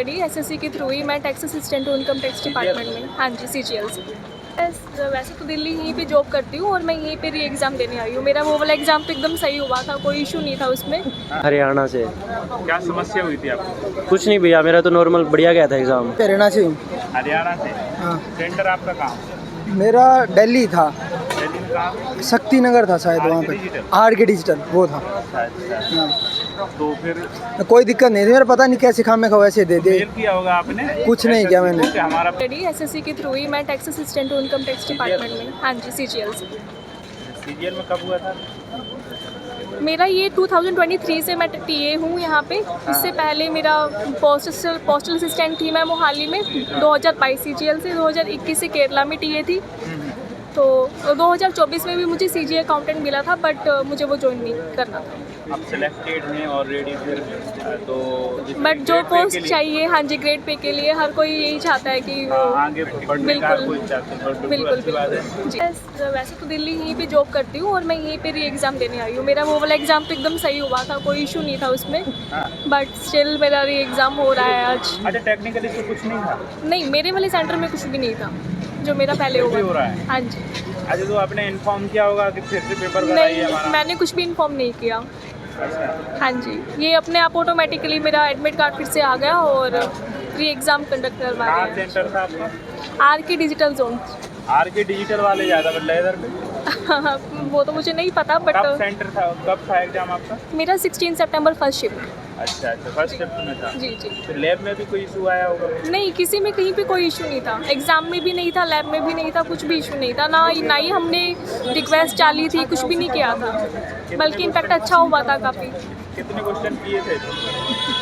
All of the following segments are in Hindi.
स्टडी एसएससी के थ्रू ही, मैं टैक्स असिस्टेंट हूँ इनकम टैक्स डिपार्टमेंट में। हाँ जी, सीजीएल से। वैसे तो दिल्ली यहीं पे जॉब करती हूँ और मैं यहीं पे री एग्ज़ाम देने आई हूँ। मेरा वो वाला एग्ज़ाम तो एकदम सही हुआ था, कोई इशू नहीं था उसमें। हरियाणा से। क्या समस्या हुई थी आपको? कुछ नहीं भैया, मेरा तो नॉर्मल बढ़िया गया था एग्ज़ाम। हरियाणा से हूँ। हरियाणा से। हाँ, सेंटर आपका कहाँ? मेरा दिल्ली था, दिल्ली में कहाँ? शक्ति नगर था शायद वहाँ पे। आर के डिजिटल वो था। अच्छा। हाँ, तो फिर कोई दिक्कत नहीं थी, मेरा पता नहीं कैसे खामे खा वैसे दे दे। मेल किया होगा आपने? कुछ नहीं किया मैंने। कि हमारा स्टडी एसएससी के थ्रू ही, मैं टैक्स असिस्टेंट हूँ इनकम टैक्स डिपार्टमेंट में। हाँ जी, सीजीएल से। सीजीएल में कब हुआ था? मेरा ये 2023 से मैं टीए हूँ यहाँ पे। इससे पहले मेरा पोस्टल असिस्टेंट थी मैं मोहाली में 2022 सीजीएल से। 2021 से केरला में टीए थी। तो 2024 में भी मुझे सीजीए अकाउंटेंट मिला था, बट मुझे वो ज्वाइन नहीं करना था। आप सिलेक्टेड हैं ऑलरेडी फिर तो बट जो पोस्ट चाहिए, हाँ जी, ग्रेड पे के लिए हर कोई यही चाहता है कि वो आगे बढ़ने का कोई चाहते हैं। बिल्कुल अच्छी बात है। जी। वैसे तो दिल्ली यहीं पे जॉब करती हूँ और मैं यहीं पे री एग्ज़ाम देने आई हूँ। मेरा वो वाला एग्ज़ाम तो एकदम सही हुआ था, कोई इशू नहीं था उसमें। बट स्टिल मेरा री एग्ज़ाम हो रहा है आज। अच्छा, टेक्निकली तो कुछ नहीं था? नहीं, मेरे वाले सेंटर में कुछ भी नहीं था जो मेरा पहले हो हुआ रहा था। है। हाँ जी। अच्छा, तो आपने इन्फॉर्म किया होगा कि फिर से पेपर कराइए नहीं, हमारा? मैंने कुछ भी इन्फॉर्म नहीं किया। अच्छा। हाँ जी, ये अपने आप ऑटोमेटिकली मेरा एडमिट कार्ड फिर से आ गया और री एग्ज़ाम कंडक्ट करवा कहाँ रहे हैं। सेंटर था आपका? आर के डिजिटल जोन। आर के डिजिटल वाले ज़्यादा मतलब इधर पे? वो तो मुझे नहीं पता, कब बट सेंटर था, कब था एग्जाम आपका? मेरा 16 सितंबर फर्स्ट शिफ्ट। अच्छा, फर्स्ट शिफ्ट में था। जी जी। फिर लैब में भी कोई इशू आया होगा? नहीं, किसी में कहीं पे कोई इशू नहीं था। एग्ज़ाम में भी नहीं था, लैब में भी नहीं था, कुछ भी इशू नहीं था। ना ही हमने रिक्वेस्ट डाली थी, कुछ भी नहीं किया था। बल्कि इनफैक्ट अच्छा हुआ था काफ़ी। कितने क्वेश्चन किए थे?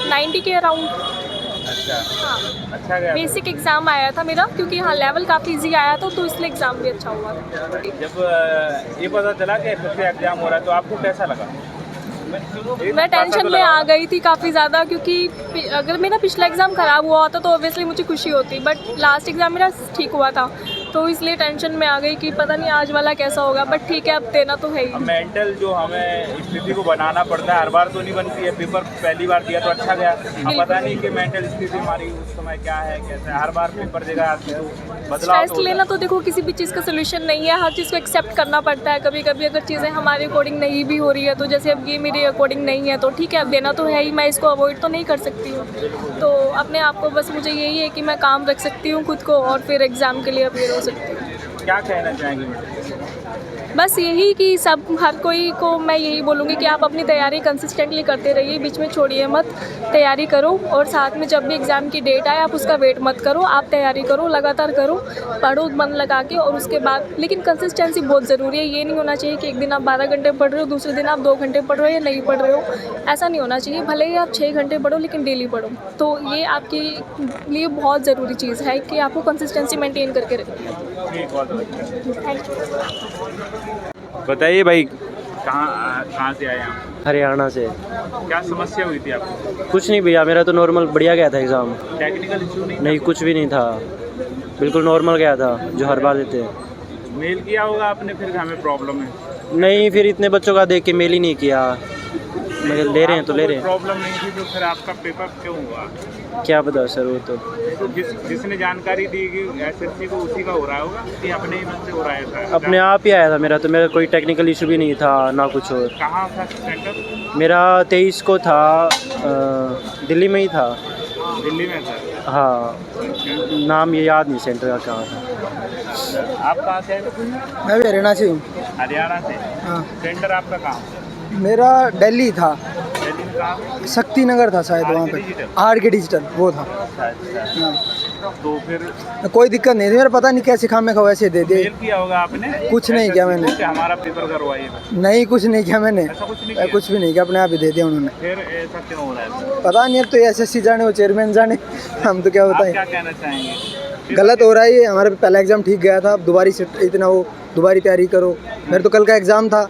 90 के अराउंड। अच्छा। हाँ, अच्छा गया था। बेसिक एग्ज़ाम आया था मेरा, क्योंकि हाँ लेवल काफ़ी इजी आया था, तो इसलिए एग्ज़ाम भी अच्छा हुआ था। जब ये पता चला कि फिर से एग्जाम हो रहा है तो आपको कैसा लगा? मैं टेंशन में आ गई थी काफ़ी ज़्यादा, क्योंकि अगर मेरा पिछला एग्ज़ाम ख़राब हुआ होता तो ऑब्वियसली मुझे खुशी होती, बट लास्ट एग्ज़ाम मेरा ठीक हुआ था, तो इसलिए टेंशन में आ गई कि पता नहीं आज वाला कैसा होगा। बट ठीक है, अब देना तो है ही। मेंटल जो हमें स्थिति को बनाना पड़ता है, हर बार तो नहीं बनती है। पेपर पहली बार दिया तो अच्छा गया, अब पता नहीं कि मेंटल स्थिति हमारी उस समय क्या है, कैसे है। हर बार पेपर देगा आदमी तो बदलाव स्ट्रेस लेना तो देखो किसी भी चीज़ का सोल्यूशन नहीं है, हर चीज़ को एक्सेप्ट करना पड़ता है। कभी कभी अगर चीज़ें हमारे अकॉर्डिंग नहीं भी हो रही है, तो जैसे अब ये मेरे अकॉर्डिंग नहीं है तो ठीक है, अब देना तो है ही। मैं इसको अवॉइड तो नहीं कर सकती हूँ, तो अपने आप को बस मुझे यही है कि मैं काम रख सकती हूँ खुद को और फिर एग्ज़ाम के लिए अपेयर हो सकती हूँ। क्या कहना चाहेंगे मैडम? बस यही कि सब हर कोई को मैं यही बोलूँगी कि आप अपनी तैयारी कंसिस्टेंटली करते रहिए, बीच में छोड़िए मत, तैयारी करो। और साथ में जब भी एग्ज़ाम की डेट आए आप उसका वेट मत करो, आप तैयारी करो, लगातार करो, पढ़ो मन लगा के। और उसके बाद लेकिन कंसिस्टेंसी बहुत ज़रूरी है। ये नहीं होना चाहिए कि एक दिन आप 12 घंटे पढ़ रहे हो, दूसरे दिन आप 2 घंटे पढ़ रहे हो या नहीं पढ़ रहे हो, ऐसा नहीं होना चाहिए। भले ही आप 6 घंटे पढ़ो लेकिन डेली पढ़ो। तो ये आपके लिए बहुत ज़रूरी चीज़ है कि आपको कंसिस्टेंसी मेंटेन करके रखनी है। Thank you. बताइए भाई, कहाँ से आए आप? हरियाणा से। क्या समस्या हुई थी आपको? कुछ नहीं भैया, मेरा तो नॉर्मल बढ़िया गया था एग्ज़ाम। टेक्निकल इशू नहीं? नहीं, कुछ भी नहीं था, बिल्कुल नॉर्मल गया था जो हर बार देते हैं। मेल किया होगा आपने फिर हमें प्रॉब्लम है? नहीं, फिर इतने बच्चों का देख के मेल ही नहीं किया। मगर ले रहे हैं तो ले रहे हैं। प्रॉब्लम नहीं थी तो फिर आपका पेपर क्यों हुआ? क्या पता सर, वो तो जिसने जानकारी दी कि एसएससी को उसी का हो रहा होगा कि अपने ही मन से हो रहा है? अपने आप ही आया था मेरा, तो मेरा कोई टेक्निकल इशू भी नहीं था ना कुछ और। कहाँ था सेंटर? मेरा 23 को था, दिल्ली में ही था। दिल्ली में था? हाँ, नाम ये याद नहीं सेंटर का कहाँ था। आप कहाँ से? मैं भी हरियाणा से हूँ। हरियाणा से। हाँ, सेंटर आपका कहाँ? मेरा दिल्ली था, दिल्ली में कहाँ? शक्ति नगर था शायद वहाँ पे। आर के डिजिटल वो था। अच्छा। हाँ, तो फिर कोई दिक्कत नहीं थी, मेरा पता नहीं कैसे खामे खा वैसे दे दे। मेल किया होगा आपने? कुछ नहीं किया मैंने। कि हमारा पेपर करवाइए। नहीं, कुछ नहीं किया मैंने, ऐसा कुछ नहीं किया? कुछ भी नहीं किया, अपने आप ही दे दिया उन्होंने। फिर ऐसा क्यों हो रहा है? पता नहीं, अब तो एसएससी जाने, वो चेयरमैन जाने, हम तो क्या आप बताएं। क्या कहना चाहेंगे? गलत हो रहा है ये। हमारा पहला एग्जाम ठीक गया था, अब दोबारा से इतना वो दोबारा तैयारी करो। मेरे तो कल का एग्जाम था,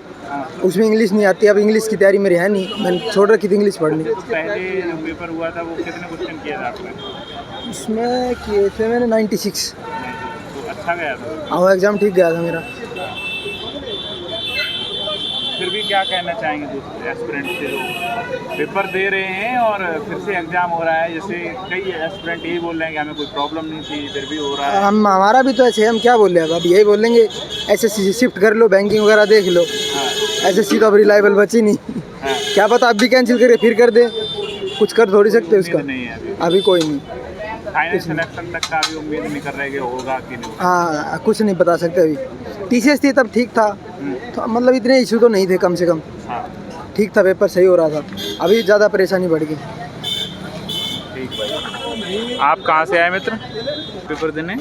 उसमें इंग्लिश नहीं आती, अब इंग्लिश की तैयारी मेरी है नहीं, मैंने छोड़ रखी थी इंग्लिश पढ़नी। तो पहले जो पेपर हुआ था वो कितने क्वेश्चन किया था आपने? उसमें किए थे मैंने 96। तो अच्छा गया था? हाँ, एग्ज़ाम ठीक गया था मेरा। फिर भी क्या कहना चाहेंगे दूसरे एस्पिरेंट से जो पेपर दे रहे हैं और फिर से एग्जाम हो रहा है? जैसे कई एस्पिरेंट यही बोल रहे हैं कि हमें कोई प्रॉब्लम नहीं थी, फिर भी हो रहा है। हम हमारा भी तो ऐसे है, हम क्या बोल रहे हैं अब यही बोलेंगे एसएससी शिफ्ट कर लो, बैंकिंग वगैरह देख लो। एसएससी तो अब रिलायबल बची नहीं, क्या पता आप भी कैंसिल करके फिर कर दे, कुछ कर थोड़ी सकते उसका। नहीं है अभी कोई नहीं, फाइनल सिलेक्शन तक का अभी उम्मीद नहीं कर रहे कि होगा कि नहीं। हाँ कुछ नहीं बता सकते अभी। टीसीएस थी तब ठीक था, तो मतलब इतने इशू तो नहीं थे, कम से कम हाँ ठीक था, पेपर सही हो रहा था। अभी ज़्यादा परेशानी बढ़ गई। ठीक भाई। आप कहाँ से आए मित्र पेपर देने?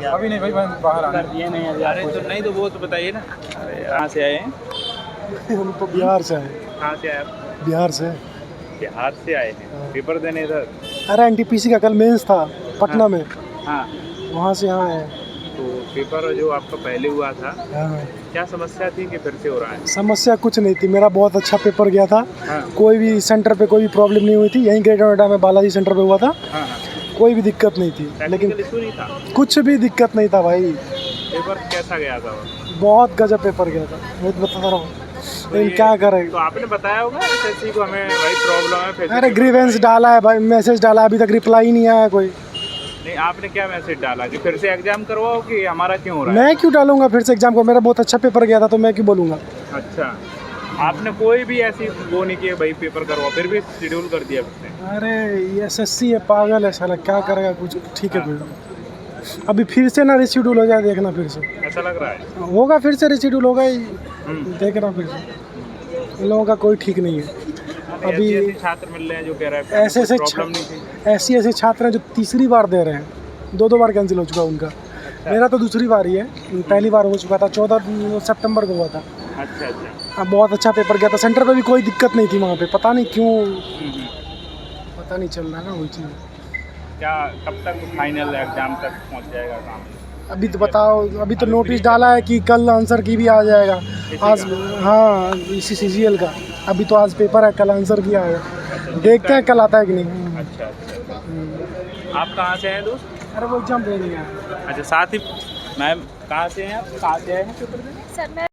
अभी नहीं भाई, बाहर आ अरे तो नहीं तो वो तो बताइए ना। अरे कहाँ से आए हैं? हम तो बिहार से हैं। कहाँ से आए आप? बिहार से। बिहार से आए हैं पेपर देने इधर? अरे एनटीपीसी का कल मेंस था पटना में, हाँ वहाँ से यहाँ आए। तो पेपर जो आपका पहले हुआ था, हाँ। क्या समस्या थी कि फिर से हो रहा है? समस्या कुछ नहीं थी, मेरा बहुत अच्छा पेपर गया था। हाँ कोई भी सेंटर पे कोई भी प्रॉब्लम नहीं हुई थी। यहीं ग्रेटर नोएडा में बालाजी सेंटर पे हुआ था, हाँ हाँ। कोई भी दिक्कत नहीं थी। लेकिन टेक्निकल इशू नहीं था? कुछ भी दिक्कत नहीं था भाई, पेपर कैसा गया था? बहुत गजब पेपर गया था, मैं तो बता रहा हूँ। लेकिन क्या करें, तो आपने बताया होगा एसएससी को हमें भाई प्रॉब्लम है फिर से अरे पेपर ग्रीवेंस डाला है भाई, मैसेज डाला, अभी तक रिप्लाई नहीं आया कोई। नहीं, आपने क्या मैसेज डाला कि फिर से एग्जाम करवाओ कि हमारा क्यों हो रहा है? मैं क्यों डालूंगा फिर से एग्जाम को, मेरा बहुत अच्छा पेपर गया था तो मैं क्यों बोलूँगा। अच्छा, आपने कोई भी ऐसी वो नहीं किया भाई पेपर करवाओ, फिर भी शेड्यूल कर दिया फिर से? अरे ये एसएससी है, पागल है साला, क्या करेगा कुछ। ठीक है कोई, अभी फिर से ना रिशेड्यूल हो जाए, देखना फिर से ऐसा लग रहा है। होगा, फिर से रिशेड्यूल होगा ही, देखना फिर से। इन लोगों का कोई ठीक नहीं है। अभी ऐसे छात्र मिल रहे हैं जो कह रहे हैं ऐसे प्रॉब्लम नहीं थी। ऐसे छात्र हैं जो तीसरी बार दे रहे हैं, दो बार कैंसिल हो चुका उनका। मेरा तो दूसरी बार ही है, पहली बार हो चुका था 14 सितंबर को हुआ था। अच्छा अच्छा। अब बहुत अच्छा पेपर गया था, सेंटर पे भी कोई दिक्कत नहीं थी वहाँ पे, पता नहीं क्यों, पता नहीं चल रहा है ना वही चीज़। क्या कब तक फाइनल एग्जाम तक पहुंच जाएगा काम? अभी तो बताओ, अभी तो नोटिस डाला है कि कल आंसर की भी आ जाएगा आज। हाँ इसी सीजीएल का, अभी तो आज पेपर है, कल आंसर की आएगा, देखते हैं कल आता है कि नहीं। अच्छा अच्छा। आप कहाँ से हैं दोस्त? अरे वो एग्जाम दे नहीं है। अच्छा, साथ ही मैम कहाँ से हैं आप? कहाँ से आए हैं पेपर देने? सर मैं